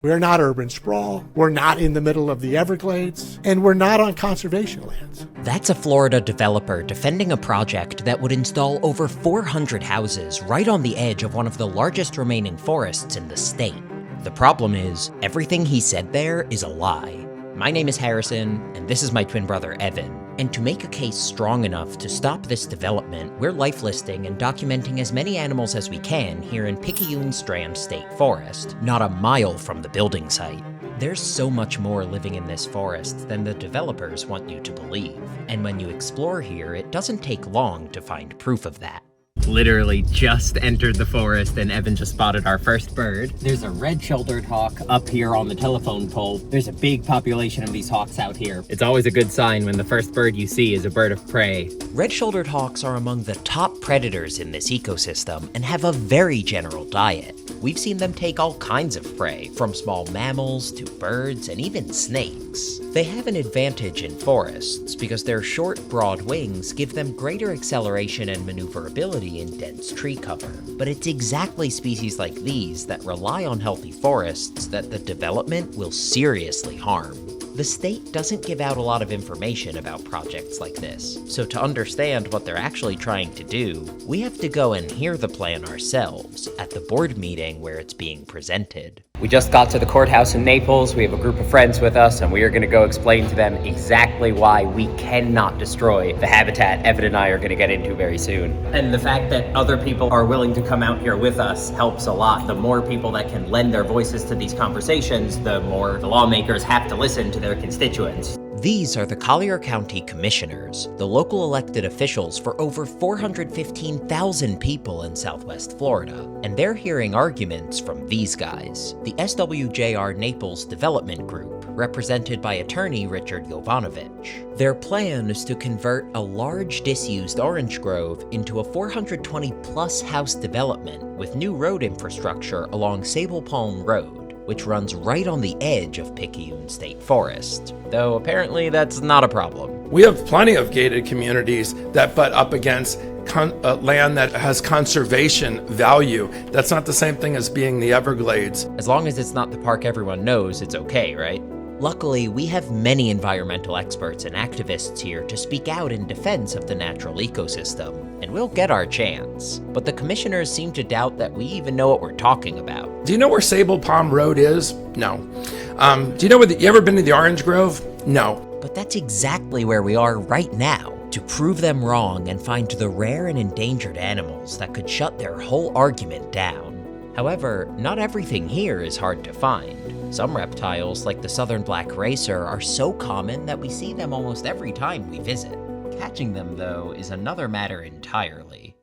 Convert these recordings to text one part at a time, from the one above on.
We're not urban sprawl, we're not in the middle of the Everglades, and we're not on conservation lands. That's a Florida developer defending a project that would install over 400 houses right on the edge of one of the largest remaining forests in the state. The problem is, everything he said there is a lie. My name is Harrison, and this is my twin brother Evan. And to make a case strong enough to stop this development, we're life listing and documenting as many animals as we can here in Picayune Strand State Forest, not a mile from the building site. There's so much more living in this forest than the developers want you to believe. And when you explore here, it doesn't take long to find proof of that. Literally just entered the forest and Evan just spotted our first bird. There's a red-shouldered hawk up here on the telephone pole. There's a big population of these hawks out here. It's always a good sign when the first bird you see is a bird of prey. Red-shouldered hawks are among the top predators in this ecosystem and have a very general diet. We've seen them take all kinds of prey, from small mammals to birds and even snakes. They have an advantage in forests because their short, broad wings give them greater acceleration and maneuverability in dense tree cover. But it's exactly species like these that rely on healthy forests that the development will seriously harm. The state doesn't give out a lot of information about projects like this, so to understand what they're actually trying to do, we have to go and hear the plan ourselves at the board meeting where it's being presented. We just got to the courthouse in Naples. We have a group of friends with us, and we are going to go explain to them exactly why we cannot destroy the habitat Evan and I are going to get into very soon. And the fact that other people are willing to come out here with us helps a lot. The more people that can lend their voices to these conversations, the more the lawmakers have to listen to their constituents. These are the Collier County Commissioners, the local elected officials for over 415,000 people in Southwest Florida, and they're hearing arguments from these guys, the SWJR Naples Development Group, represented by attorney Richard Jovanovich. Their plan is to convert a large disused orange grove into a 420-plus house development with new road infrastructure along Sable Palm Road, which runs right on the edge of Picayune State Forest, though apparently that's not a problem. We have plenty of gated communities that butt up against land that has conservation value. That's not the same thing as being the Everglades. As long as it's not the park everyone knows, it's okay, right? Luckily, we have many environmental experts and activists here to speak out in defense of the natural ecosystem, and we'll get our chance. But the commissioners seem to doubt that we even know what we're talking about. Do you know where Sable Palm Road is? No. Do you know you ever been to the Orange Grove? No. But that's exactly where we are right now, to prove them wrong and find the rare and endangered animals that could shut their whole argument down. However, not everything here is hard to find. Some reptiles, like the southern black racer, are so common that we see them almost every time we visit. Catching them, though, is another matter entirely.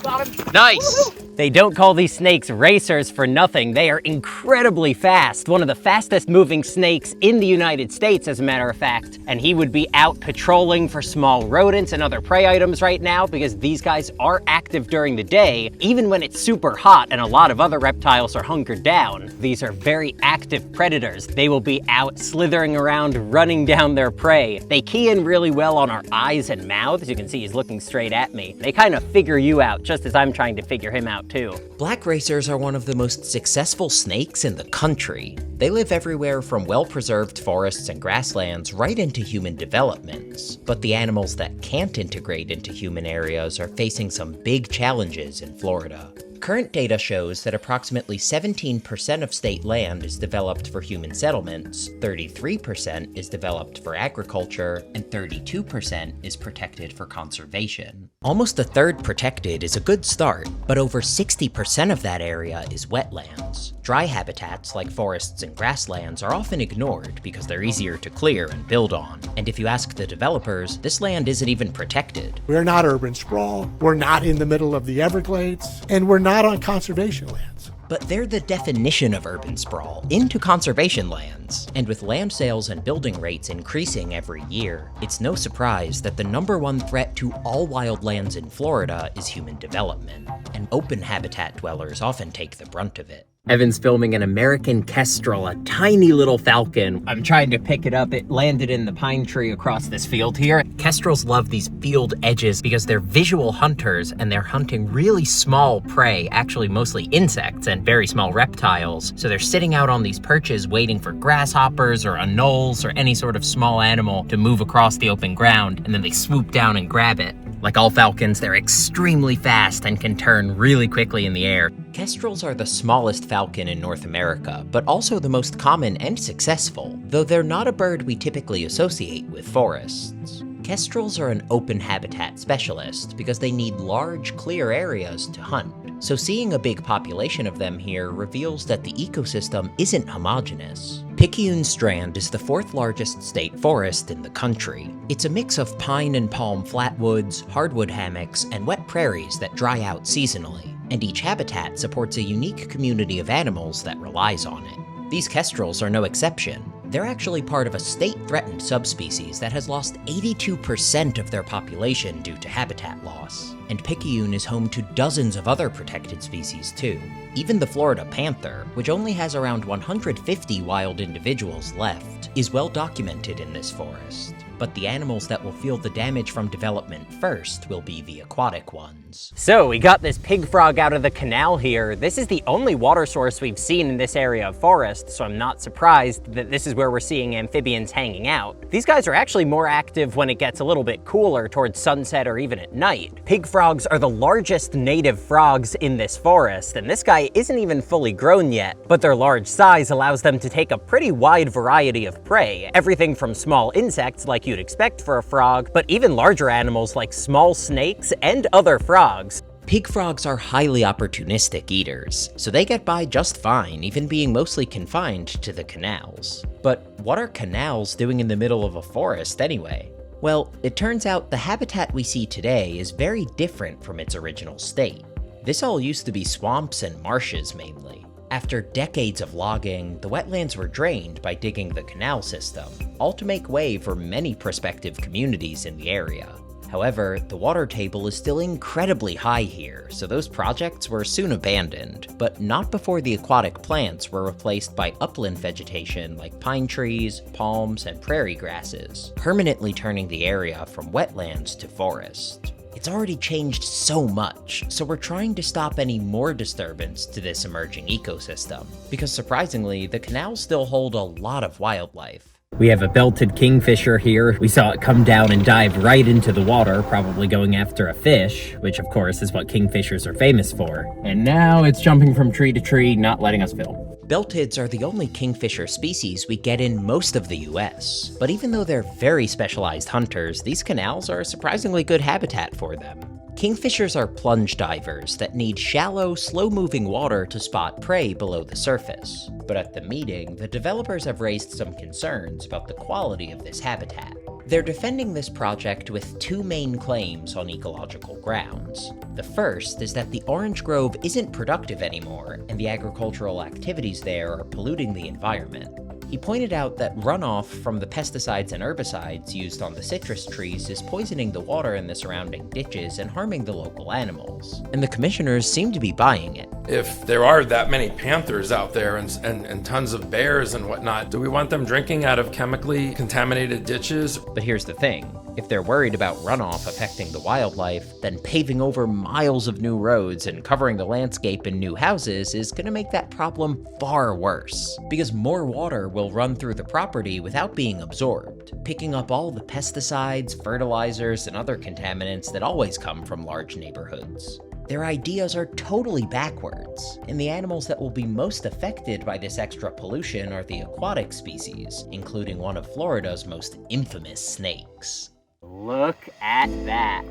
Got him. Nice! They don't call these snakes racers for nothing. They are incredibly fast. One of the fastest moving snakes in the United States, as a matter of fact. And he would be out patrolling for small rodents and other prey items right now because these guys are active during the day, even when it's super hot and a lot of other reptiles are hunkered down. These are very active predators. They will be out slithering around, running down their prey. They key in really well on our eyes and mouths. You can see he's looking straight at me. They kind of figure you out just as I'm trying to figure him out too. Black racers are one of the most successful snakes in the country. They live everywhere from well-preserved forests and grasslands right into human developments. But the animals that can't integrate into human areas are facing some big challenges in Florida. Current data shows that approximately 17% of state land is developed for human settlements, 33% is developed for agriculture, and 32% is protected for conservation. Almost a third protected is a good start, but over 60% of that area is wetlands. Dry habitats like forests and grasslands are often ignored because they're easier to clear and build on. And if you ask the developers, this land isn't even protected. We're not urban sprawl, we're not in the middle of the Everglades, and we're not on conservation lands. But they're the definition of urban sprawl into conservation lands. And with land sales and building rates increasing every year, it's no surprise that the #1 threat to all wildlands in Florida is human development. And open habitat dwellers often take the brunt of it. Evan's filming an American kestrel, a tiny little falcon. I'm trying to pick it up. It landed in the pine tree across this field here. Kestrels love these field edges because they're visual hunters and they're hunting really small prey, actually mostly insects and very small reptiles. So they're sitting out on these perches waiting for grasshoppers or anoles or any sort of small animal to move across the open ground, and then they swoop down and grab it. Like all falcons, they're extremely fast and can turn really quickly in the air. Kestrels are the smallest falcon in North America, but also the most common and successful, though they're not a bird we typically associate with forests. Kestrels are an open habitat specialist because they need large, clear areas to hunt. So seeing a big population of them here reveals that the ecosystem isn't homogeneous. Picayune Strand is the 4th largest state forest in the country. It's a mix of pine and palm flatwoods, hardwood hammocks, and wet prairies that dry out seasonally. And each habitat supports a unique community of animals that relies on it. These kestrels are no exception. They're actually part of a state-threatened subspecies that has lost 82% of their population due to habitat loss. And Picayune is home to dozens of other protected species too. Even the Florida panther, which only has around 150 wild individuals left, is well documented in this forest. But the animals that will feel the damage from development first will be the aquatic ones. So we got this pig frog out of the canal here. This is the only water source we've seen in this area of forest, so I'm not surprised that this is where we're seeing amphibians hanging out. These guys are actually more active when it gets a little bit cooler towards sunset or even at night. Pig frogs are the largest native frogs in this forest, and this guy isn't even fully grown yet, but their large size allows them to take a pretty wide variety of prey. Everything from small insects like you'd expect for a frog, but even larger animals like small snakes and other frogs. Pig frogs are highly opportunistic eaters, so they get by just fine, even being mostly confined to the canals. But what are canals doing in the middle of a forest anyway? Well, it turns out the habitat we see today is very different from its original state. This all used to be swamps and marshes mainly. After decades of logging, the wetlands were drained by digging the canal system, all to make way for many prospective communities in the area. However, the water table is still incredibly high here, so those projects were soon abandoned, but not before the aquatic plants were replaced by upland vegetation like pine trees, palms, and prairie grasses, permanently turning the area from wetlands to forest. It's already changed so much, so we're trying to stop any more disturbance to this emerging ecosystem, because surprisingly, the canals still hold a lot of wildlife. We have a belted kingfisher here. We saw it come down and dive right into the water, probably going after a fish, which of course is what kingfishers are famous for. And now it's jumping from tree to tree, not letting us film. Beltids are the only kingfisher species we get in most of the US, but even though they're very specialized hunters, these canals are a surprisingly good habitat for them. Kingfishers are plunge divers that need shallow, slow-moving water to spot prey below the surface. But at the meeting, the developers have raised some concerns about the quality of this habitat. They're defending this project with 2 main claims on ecological grounds. The first is that the orange grove isn't productive anymore, and the agricultural activities there are polluting the environment. He pointed out that runoff from the pesticides and herbicides used on the citrus trees is poisoning the water in the surrounding ditches and harming the local animals, and the commissioners seem to be buying it. If there are that many panthers out there and tons of bears and whatnot, do we want them drinking out of chemically contaminated ditches? But here's the thing. If they're worried about runoff affecting the wildlife, then paving over miles of new roads and covering the landscape in new houses is going to make that problem far worse, because more water will run through the property without being absorbed, picking up all the pesticides, fertilizers, and other contaminants that always come from large neighborhoods. Their ideas are totally backwards, and the animals that will be most affected by this extra pollution are the aquatic species, including one of Florida's most infamous snakes. Look at that.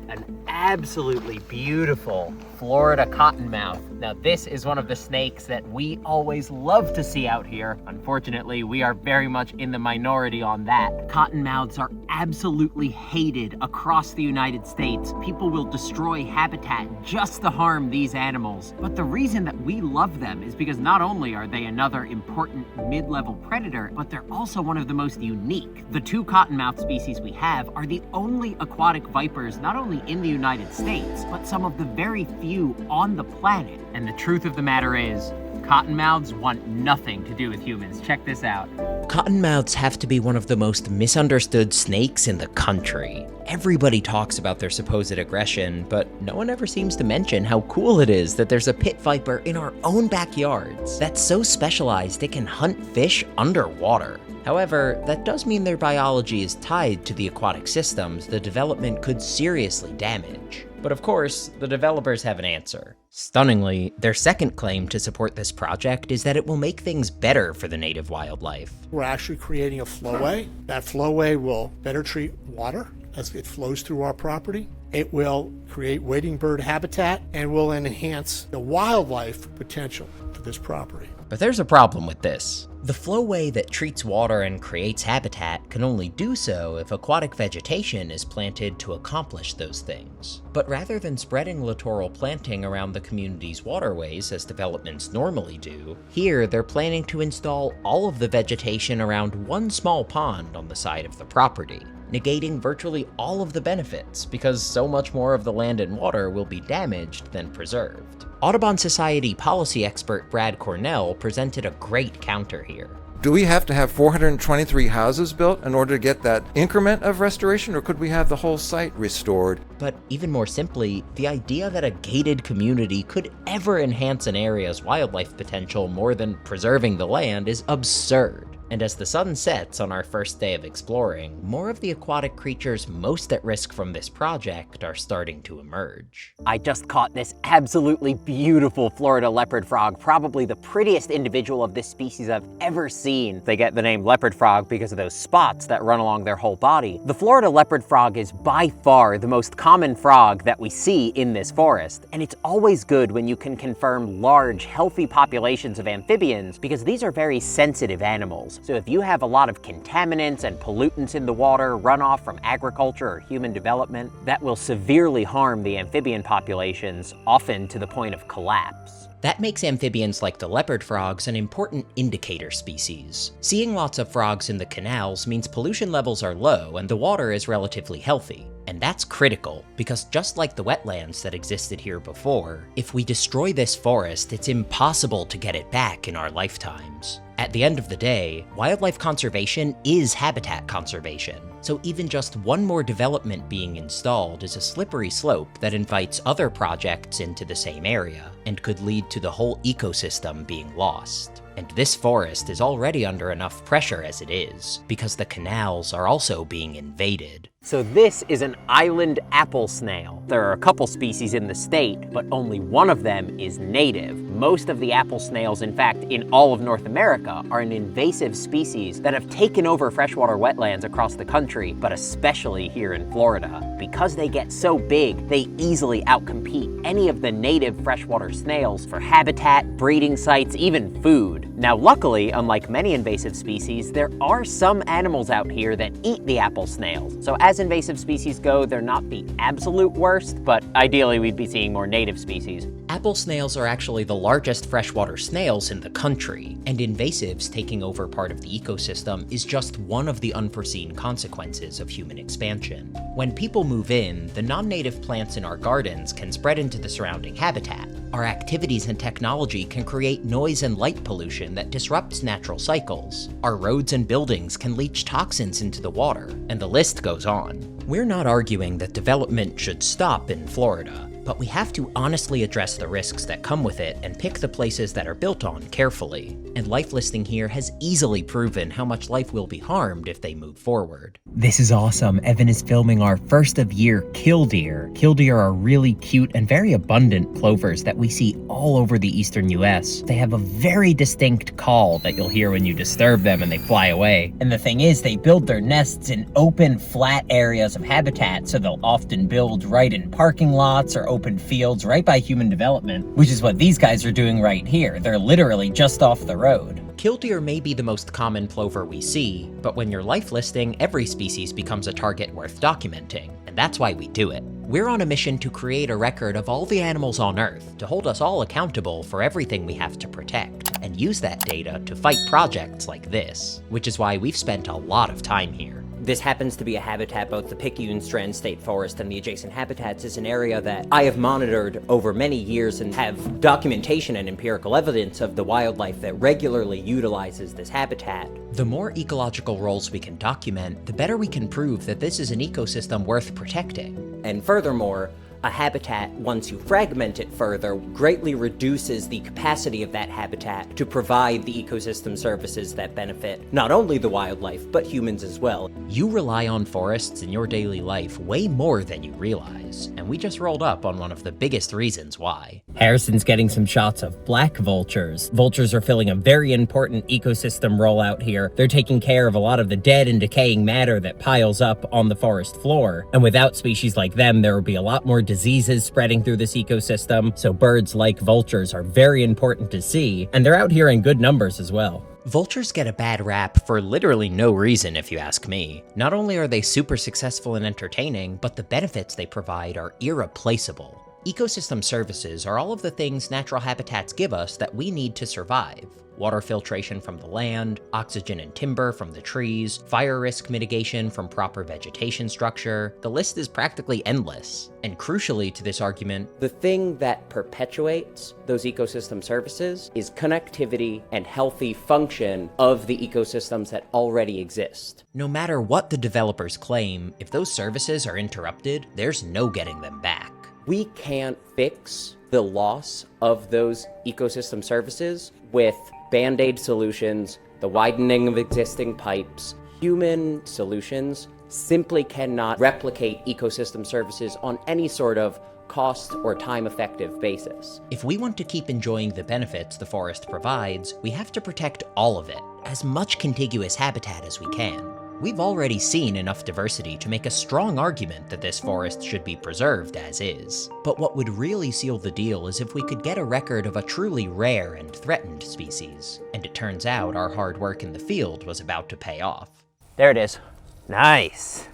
An absolutely beautiful Florida cottonmouth. Now this is one of the snakes that we always love to see out here. Unfortunately, we are very much in the minority on that. Cottonmouths are absolutely hated across the United States. People will destroy habitat just to harm these animals. But the reason that we love them is because not only are they another important mid-level predator, but they're also one of the most unique. The 2 cottonmouth species we have are the only aquatic vipers not only in the United States, but some of the very few on the planet. And the truth of the matter is, Cottonmouths want nothing to do with humans. Check this out. Cottonmouths have to be one of the most misunderstood snakes in the country. Everybody talks about their supposed aggression, but no one ever seems to mention how cool it is that there's a pit viper in our own backyards that's so specialized it can hunt fish underwater. However, that does mean their biology is tied to the aquatic systems the development could seriously damage. But of course, the developers have an answer. Stunningly, their second claim to support this project is that it will make things better for the native wildlife. We're actually creating a flowway. That flowway will better treat water as it flows through our property. It will create wading bird habitat and will enhance the wildlife potential for this property. But there's a problem with this. The flowway that treats water and creates habitat can only do so if aquatic vegetation is planted to accomplish those things. But rather than spreading littoral planting around the community's waterways as developments normally do, here they're planning to install all of the vegetation around one small pond on the side of the property, negating virtually all of the benefits because so much more of the land and water will be damaged than preserved. Audubon Society policy expert Brad Cornell presented a great counter here. Do we have to have 423 houses built in order to get that increment of restoration, or could we have the whole site restored? But even more simply, the idea that a gated community could ever enhance an area's wildlife potential more than preserving the land is absurd. And as the sun sets on our first day of exploring, more of the aquatic creatures most at risk from this project are starting to emerge. I just caught this absolutely beautiful Florida leopard frog, probably the prettiest individual of this species I've ever seen. They get the name leopard frog because of those spots that run along their whole body. The Florida leopard frog is by far the most common frog that we see in this forest, and it's always good when you can confirm large, healthy populations of amphibians because these are very sensitive animals. So if you have a lot of contaminants and pollutants in the water, runoff from agriculture or human development, that will severely harm the amphibian populations, often to the point of collapse. That makes amphibians like the leopard frogs an important indicator species. Seeing lots of frogs in the canals means pollution levels are low and the water is relatively healthy. And that's critical, because just like the wetlands that existed here before, if we destroy this forest, it's impossible to get it back in our lifetimes. At the end of the day, wildlife conservation is habitat conservation, so even just one more development being installed is a slippery slope that invites other projects into the same area, and could lead to the whole ecosystem being lost. And this forest is already under enough pressure as it is, because the canals are also being invaded. So this is an island apple snail. There are a couple species in the state, but only one of them is native. Most of the apple snails, in fact, in all of North America, are an invasive species that have taken over freshwater wetlands across the country, but especially here in Florida. Because they get so big, they easily outcompete any of the native freshwater snails for habitat, breeding sites, even food. Now, luckily, unlike many invasive species, there are some animals out here that eat the apple snails. So as invasive species go, they're not the absolute worst, but ideally we'd be seeing more native species. Apple snails are actually the largest freshwater snails in the country, and invasives taking over part of the ecosystem is just one of the unforeseen consequences of human expansion. When people move in, the non-native plants in our gardens can spread into the surrounding habitat. Our activities and technology can create noise and light pollution that disrupts natural cycles. Our roads and buildings can leach toxins into the water, and the list goes on. We're not arguing that development should stop in Florida, but we have to honestly address the risks that come with it and pick the places that are built on carefully. And life listing here has easily proven how much life will be harmed if they move forward. This is awesome. Evan is filming our first of year killdeer. Killdeer are really cute and very abundant plovers that we see all over the eastern US. They have a very distinct call that you'll hear when you disturb them and they fly away. And the thing is, they build their nests in open, flat areas of habitat, so they'll often build right in parking lots or open fields right by human development, which is what these guys are doing right here. They're literally just off the road. Killdeer may be the most common plover we see, but when you're life listing, every species becomes a target worth documenting, and that's why we do it. We're on a mission to create a record of all the animals on Earth, to hold us all accountable for everything we have to protect, and use that data to fight projects like this, which is why we've spent a lot of time here. This happens to be a habitat, both the Picayune Strand State Forest and the adjacent habitats is an area that I have monitored over many years and have documentation and empirical evidence of the wildlife that regularly utilizes this habitat. The more ecological roles we can document, the better we can prove that this is an ecosystem worth protecting. And furthermore, a habitat, once you fragment it further, greatly reduces the capacity of that habitat to provide the ecosystem services that benefit not only the wildlife, but humans as well. You rely on forests in your daily life way more than you realize, and we just rolled up on one of the biggest reasons why. Harrison's getting some shots of black vultures. Vultures are filling a very important ecosystem role out here. They're taking care of a lot of the dead and decaying matter that piles up on the forest floor. And without species like them, there would be a lot more diseases spreading through this ecosystem. So birds like vultures are very important to see, and they're out here in good numbers as well. Vultures get a bad rap for literally no reason, if you ask me. Not only are they super successful and entertaining, but the benefits they provide are irreplaceable. Ecosystem services are all of the things natural habitats give us that we need to survive. Water filtration from the land, oxygen and timber from the trees, fire risk mitigation from proper vegetation structure. The list is practically endless. And crucially to this argument, The thing that perpetuates those ecosystem services is connectivity and healthy function of the ecosystems that already exist. no matter what the developers claim, if those services are interrupted, there's no getting them back. We can't fix the loss of those ecosystem services with Band-Aid solutions, the widening of existing pipes. Human solutions simply cannot replicate ecosystem services on any sort of cost or time-effective basis. If we want to keep enjoying the benefits the forest provides, we have to protect all of it, as much contiguous habitat as we can. We've already seen enough diversity to make a strong argument that this forest should be preserved as is. But what would really seal the deal is if we could get a record of a truly rare and threatened species. And it turns out our hard work in the field was about to pay off. There it is. Nice.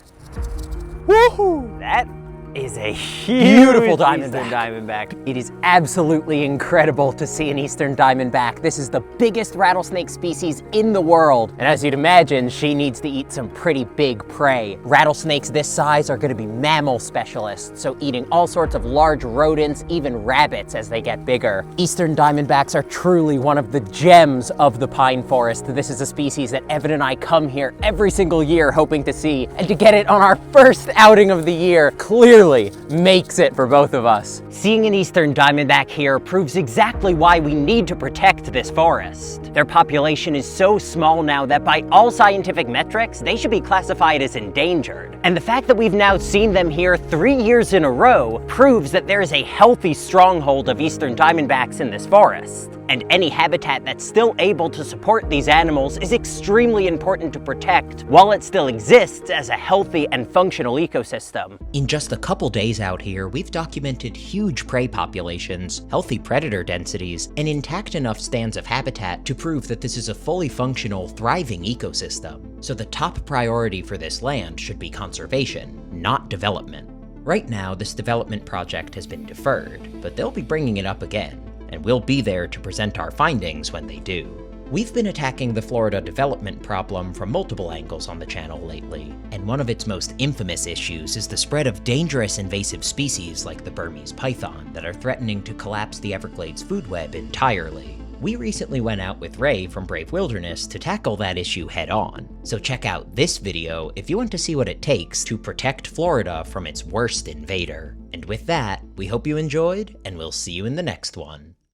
Woohoo! That is a beautiful diamondback. It is absolutely incredible to see an eastern diamondback. This is the biggest rattlesnake species in the world. And as you'd imagine, she needs to eat some pretty big prey. Rattlesnakes this size are going to be mammal specialists, so eating all sorts of large rodents, even rabbits as they get bigger. Eastern diamondbacks are truly one of the gems of the pine forest. This is a species that Evan and I come here every single year hoping to see, and to get it on our first outing of the year clearly makes it for both of us. Seeing an eastern diamondback here proves exactly why we need to protect this forest. Their population is so small now that by all scientific metrics, they should be classified as endangered. And the fact that we've now seen them here 3 years in a row proves that there is a healthy stronghold of eastern diamondbacks in this forest. And any habitat that's still able to support these animals is extremely important to protect while it still exists as a healthy and functional ecosystem. In just a couple days out here, we've documented huge prey populations, healthy predator densities, and intact enough stands of habitat to prove that this is a fully functional, thriving ecosystem. So the top priority for this land should be conservation, not development. Right now, this development project has been deferred, but they'll be bringing it up again, and we'll be there to present our findings when they do. We've been attacking the Florida development problem from multiple angles on the channel lately, and one of its most infamous issues is the spread of dangerous invasive species like the Burmese python that are threatening to collapse the Everglades food web entirely. We recently went out with Ray from Brave Wilderness to tackle that issue head on, so check out this video if you want to see what it takes to protect Florida from its worst invader. And with that, we hope you enjoyed, and we'll see you in the next one.